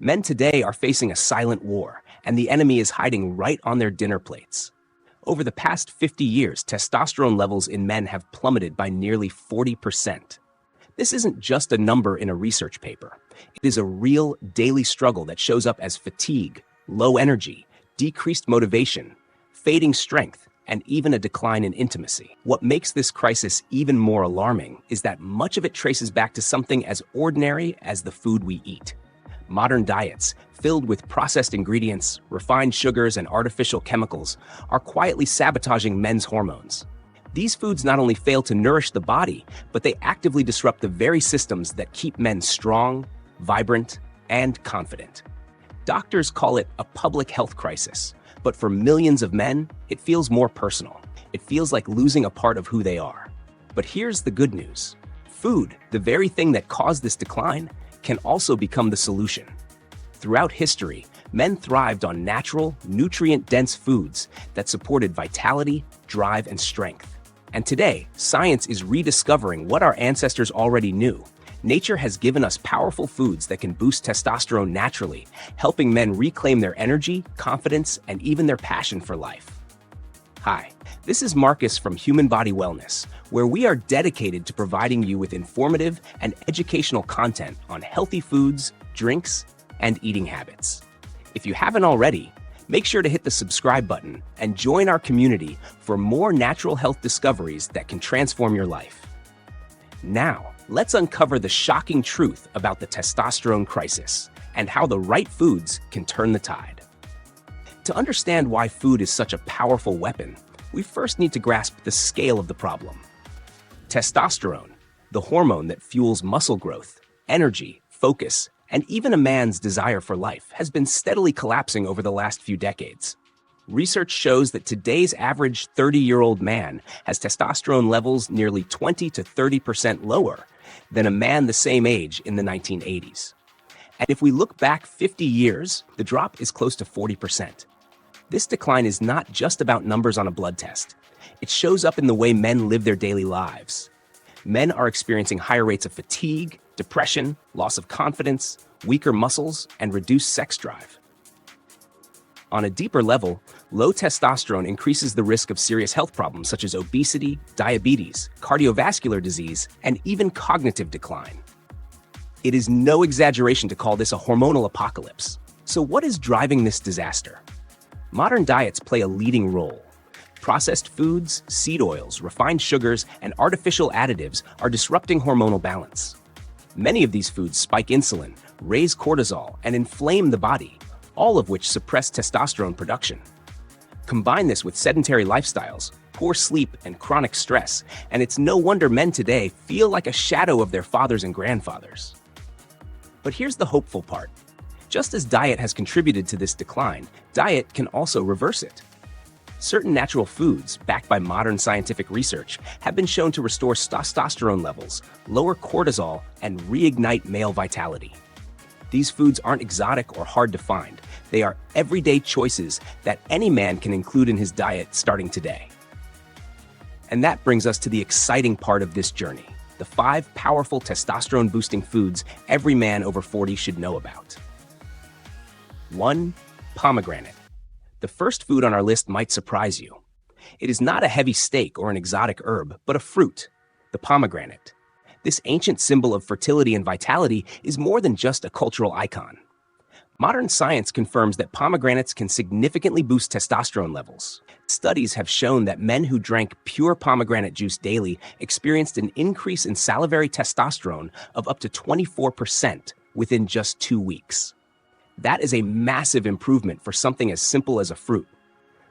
Men today are facing a silent war, and the enemy is hiding right on their dinner plates. Over the past 50 years, testosterone levels in men have plummeted by nearly 40%. This isn't just a number in a research paper. It is a real daily struggle that shows up as fatigue, low energy, decreased motivation, fading strength, and even a decline in intimacy. What makes this crisis even more alarming is that much of it traces back to something as ordinary as the food we eat. Modern diets, filled with processed ingredients, refined sugars, and artificial chemicals, are quietly sabotaging men's hormones. These foods not only fail to nourish the body, but they actively disrupt the very systems that keep men strong, vibrant, and confident. Doctors call it a public health crisis, but for millions of men, it feels more personal. It feels like losing a part of who they are. But here's the good news. Food, the very thing that caused this decline, can also become the solution. Throughout history, men thrived on natural, nutrient-dense foods that supported vitality, drive, and strength. And today, science is rediscovering what our ancestors already knew. Nature has given us powerful foods that can boost testosterone naturally, helping men reclaim their energy, confidence, and even their passion for life. Hi, this is Marcus from Human Body Wellness, where we are dedicated to providing you with informative and educational content on healthy foods, drinks, and eating habits. If you haven't already, make sure to hit the subscribe button and join our community for more natural health discoveries that can transform your life. Now, let's uncover the shocking truth about the testosterone crisis and how the right foods can turn the tide. To understand why food is such a powerful weapon, we first need to grasp the scale of the problem. Testosterone, the hormone that fuels muscle growth, energy, focus, and even a man's desire for life, has been steadily collapsing over the last few decades. Research shows that today's average 30-year-old man has testosterone levels nearly 20 to 30% lower than a man the same age in the 1980s. And if we look back 50 years, the drop is close to 40%. This decline is not just about numbers on a blood test. It shows up in the way men live their daily lives. Men are experiencing higher rates of fatigue, depression, loss of confidence, weaker muscles, and reduced sex drive. On a deeper level, low testosterone increases the risk of serious health problems such as obesity, diabetes, cardiovascular disease, and even cognitive decline. It is no exaggeration to call this a hormonal apocalypse. So what is driving this disaster? Modern diets play a leading role. Processed foods, seed oils, refined sugars, and artificial additives are disrupting hormonal balance. Many of these foods spike insulin, raise cortisol, and inflame the body, all of which suppress testosterone production. Combine this with sedentary lifestyles, poor sleep, and chronic stress, and it's no wonder men today feel like a shadow of their fathers and grandfathers. But here's the hopeful part. Just as diet has contributed to this decline, diet can also reverse it. Certain natural foods, backed by modern scientific research, have been shown to restore testosterone levels, lower cortisol, and reignite male vitality. These foods aren't exotic or hard to find. They are everyday choices that any man can include in his diet starting today. And that brings us to the exciting part of this journey, the 5 powerful testosterone-boosting foods every man over 40 should know about. 1. Pomegranate. The first food on our list might surprise you. It is not a heavy steak or an exotic herb, but a fruit, the pomegranate. This ancient symbol of fertility and vitality is more than just a cultural icon. Modern science confirms that pomegranates can significantly boost testosterone levels. Studies have shown that men who drank pure pomegranate juice daily experienced an increase in salivary testosterone of up to 24% within just 2 weeks. That is a massive improvement for something as simple as a fruit.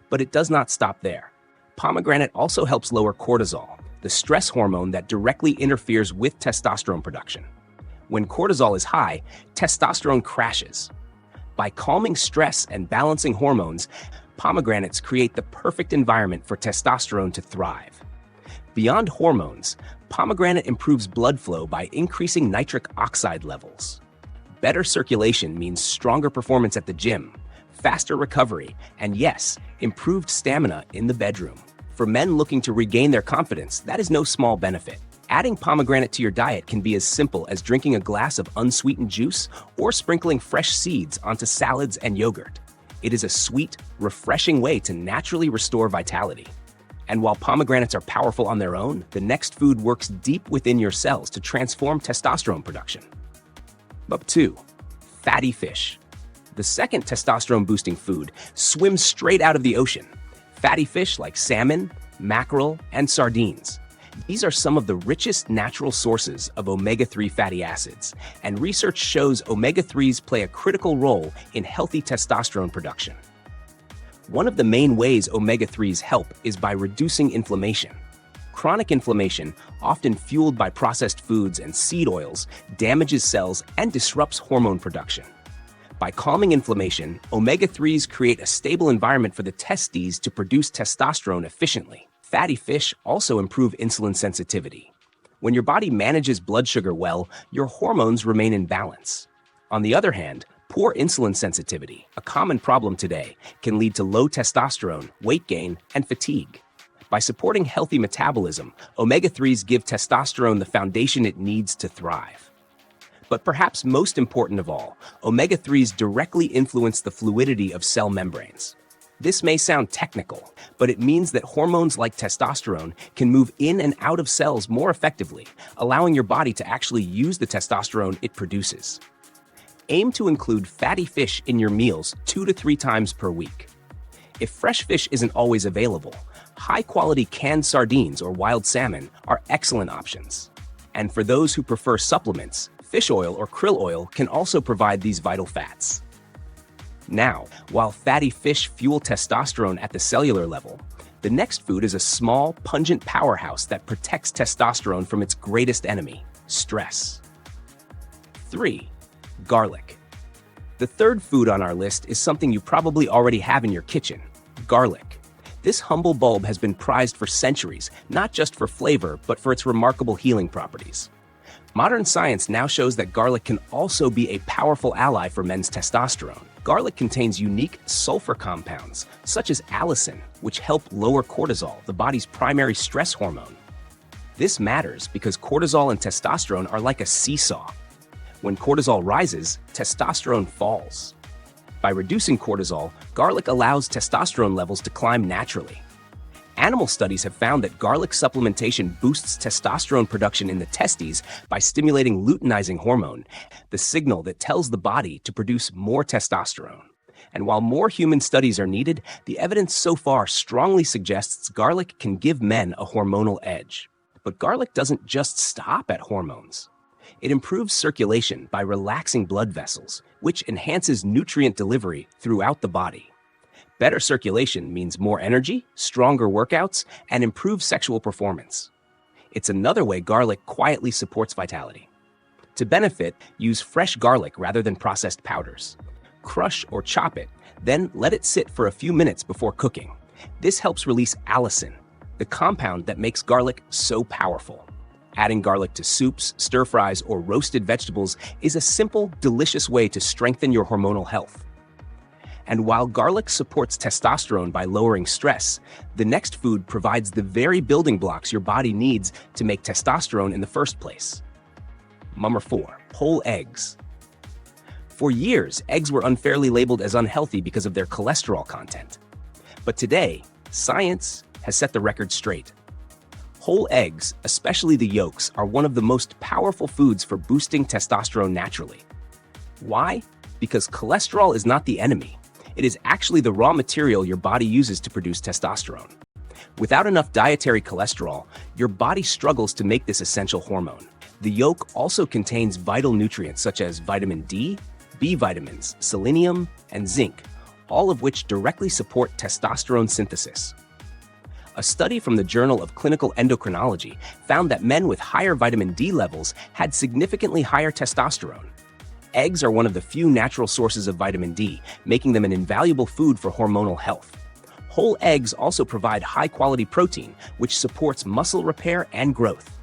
But it does not stop there. Pomegranate also helps lower cortisol, the stress hormone that directly interferes with testosterone production. When cortisol is high, testosterone crashes. By calming stress and balancing hormones, pomegranates create the perfect environment for testosterone to thrive. Beyond hormones, pomegranate improves blood flow by increasing nitric oxide levels. Better circulation means stronger performance at the gym, faster recovery, and yes, improved stamina in the bedroom. For men looking to regain their confidence, that is no small benefit. Adding pomegranate to your diet can be as simple as drinking a glass of unsweetened juice or sprinkling fresh seeds onto salads and yogurt. It is a sweet, refreshing way to naturally restore vitality. And while pomegranates are powerful on their own, the next food works deep within your cells to transform testosterone production. Number 2. Fatty fish. The second testosterone-boosting food swims straight out of the ocean. Fatty fish like salmon, mackerel, and sardines. These are some of the richest natural sources of omega-3 fatty acids, and research shows omega-3s play a critical role in healthy testosterone production. One of the main ways omega-3s help is by reducing inflammation. Chronic inflammation, often fueled by processed foods and seed oils, damages cells and disrupts hormone production. By calming inflammation, omega-3s create a stable environment for the testes to produce testosterone efficiently. Fatty fish also improve insulin sensitivity. When your body manages blood sugar well, your hormones remain in balance. On the other hand, poor insulin sensitivity, a common problem today, can lead to low testosterone, weight gain, and fatigue. By supporting healthy metabolism, omega-3s give testosterone the foundation it needs to thrive. But perhaps most important of all, omega-3s directly influence the fluidity of cell membranes. This may sound technical, but it means that hormones like testosterone can move in and out of cells more effectively, allowing your body to actually use the testosterone it produces. Aim to include fatty fish in your meals 2 to 3 times per week. If fresh fish isn't always available, high-quality canned sardines or wild salmon are excellent options. And for those who prefer supplements, fish oil or krill oil can also provide these vital fats. Now, while fatty fish fuel testosterone at the cellular level, the next food is a small, pungent powerhouse that protects testosterone from its greatest enemy, stress. 3. Garlic. The third food on our list is something you probably already have in your kitchen, garlic. This humble bulb has been prized for centuries, not just for flavor, but for its remarkable healing properties. Modern science now shows that garlic can also be a powerful ally for men's testosterone. Garlic contains unique sulfur compounds, such as allicin, which help lower cortisol, the body's primary stress hormone. This matters because cortisol and testosterone are like a seesaw. When cortisol rises, testosterone falls. By reducing cortisol, garlic allows testosterone levels to climb naturally. Animal studies have found that garlic supplementation boosts testosterone production in the testes by stimulating luteinizing hormone, the signal that tells the body to produce more testosterone. And while more human studies are needed, the evidence so far strongly suggests garlic can give men a hormonal edge. But garlic doesn't just stop at hormones. It improves circulation by relaxing blood vessels, which enhances nutrient delivery throughout the body. Better circulation means more energy, stronger workouts, and improved sexual performance. It's another way garlic quietly supports vitality. To benefit, use fresh garlic rather than processed powders. Crush or chop it, then let it sit for a few minutes before cooking. This helps release allicin, the compound that makes garlic so powerful. Adding garlic to soups, stir-fries, or roasted vegetables is a simple, delicious way to strengthen your hormonal health. And while garlic supports testosterone by lowering stress, the next food provides the very building blocks your body needs to make testosterone in the first place. Number 4. Whole eggs. For years, eggs were unfairly labeled as unhealthy because of their cholesterol content. But today, science has set the record straight. Whole eggs, especially the yolks, are one of the most powerful foods for boosting testosterone naturally. Why? Because cholesterol is not the enemy. It is actually the raw material your body uses to produce testosterone. Without enough dietary cholesterol, your body struggles to make this essential hormone. The yolk also contains vital nutrients such as vitamin D, B vitamins, selenium, and zinc, all of which directly support testosterone synthesis. A study from the Journal of Clinical Endocrinology found that men with higher vitamin D levels had significantly higher testosterone. Eggs are one of the few natural sources of vitamin D, making them an invaluable food for hormonal health. Whole eggs also provide high-quality protein, which supports muscle repair and growth.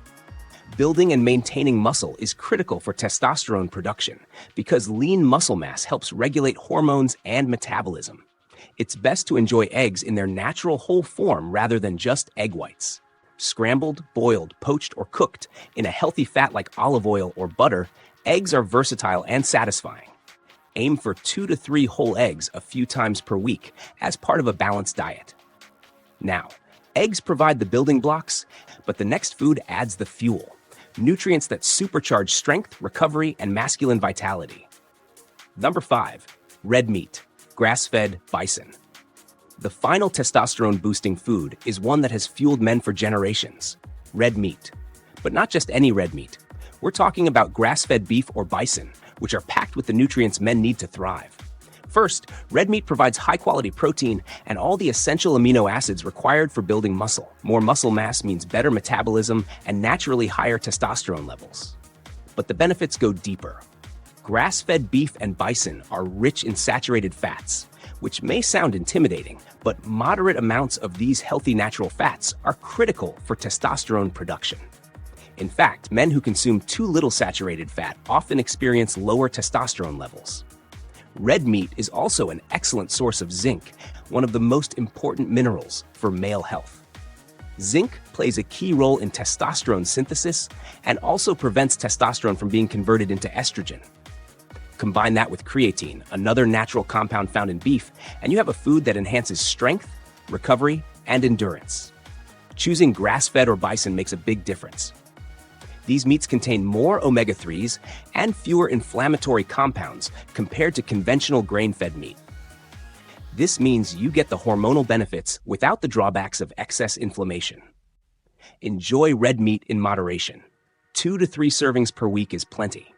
Building and maintaining muscle is critical for testosterone production because lean muscle mass helps regulate hormones and metabolism. It's best to enjoy eggs in their natural whole form rather than just egg whites. Scrambled, boiled, poached, or cooked in a healthy fat like olive oil or butter, eggs are versatile and satisfying. Aim for 2 to 3 whole eggs a few times per week as part of a balanced diet. Now, eggs provide the building blocks, but the next food adds the fuel, nutrients that supercharge strength, recovery, and masculine vitality. Number 5, red meat, grass-fed bison. The final testosterone-boosting food is one that has fueled men for generations, red meat. But not just any red meat. We're talking about grass-fed beef or bison, which are packed with the nutrients men need to thrive. First, red meat provides high-quality protein and all the essential amino acids required for building muscle. More muscle mass means better metabolism and naturally higher testosterone levels. But the benefits go deeper. Grass-fed beef and bison are rich in saturated fats, which may sound intimidating, but moderate amounts of these healthy natural fats are critical for testosterone production. In fact, men who consume too little saturated fat often experience lower testosterone levels. Red meat is also an excellent source of zinc, one of the most important minerals for male health. Zinc plays a key role in testosterone synthesis and also prevents testosterone from being converted into estrogen. Combine that with creatine, another natural compound found in beef, and you have a food that enhances strength, recovery, and endurance. Choosing grass-fed or bison makes a big difference. These meats contain more omega-3s and fewer inflammatory compounds compared to conventional grain-fed meat. This means you get the hormonal benefits without the drawbacks of excess inflammation. Enjoy red meat in moderation. 2 to 3 servings per week is plenty.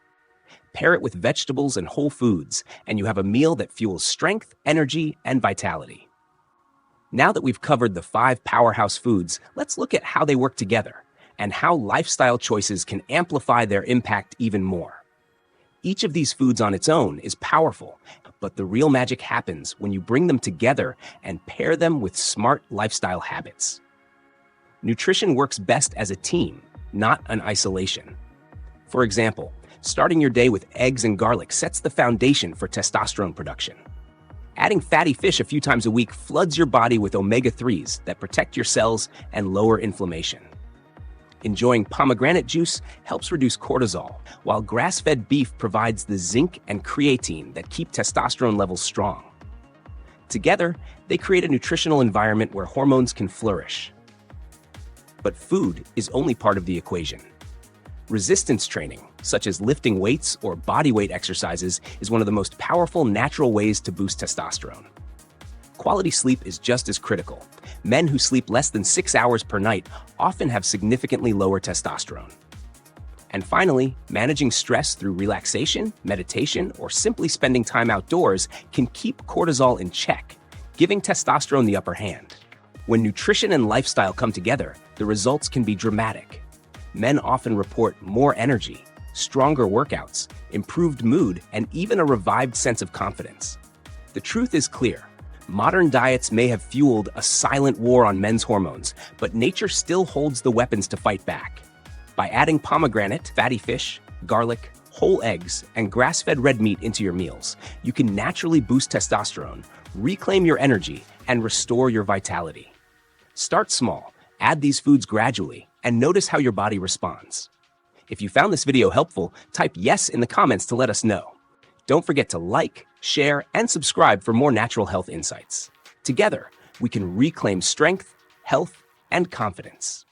Pair it with vegetables and whole foods, and you have a meal that fuels strength, energy, and vitality. Now that we've covered the 5 powerhouse foods, let's look at how they work together and how lifestyle choices can amplify their impact even more. Each of these foods on its own is powerful, but the real magic happens when you bring them together and pair them with smart lifestyle habits. Nutrition works best as a team, not an isolation. For example, starting your day with eggs and garlic sets the foundation for testosterone production. Adding fatty fish a few times a week floods your body with omega-3s that protect your cells and lower inflammation. Enjoying pomegranate juice helps reduce cortisol, while grass-fed beef provides the zinc and creatine that keep testosterone levels strong. Together, they create a nutritional environment where hormones can flourish. But food is only part of the equation. Resistance training, such as lifting weights or body weight exercises, is one of the most powerful natural ways to boost testosterone. Quality sleep is just as critical. Men who sleep less than 6 hours per night often have significantly lower testosterone. And finally, managing stress through relaxation, meditation, or simply spending time outdoors can keep cortisol in check, giving testosterone the upper hand. When nutrition and lifestyle come together, the results can be dramatic. Men often report more energy, stronger workouts, improved mood, and even a revived sense of confidence. The truth is clear. Modern diets may have fueled a silent war on men's hormones, but nature still holds the weapons to fight back. By adding pomegranate, fatty fish, garlic, whole eggs, and grass-fed red meat into your meals, you can naturally boost testosterone, reclaim your energy, and restore your vitality. Start small, add these foods gradually, and notice how your body responds. If you found this video helpful, type yes in the comments to let us know. Don't forget to like, share, and subscribe for more natural health insights. Together, we can reclaim strength, health, and confidence.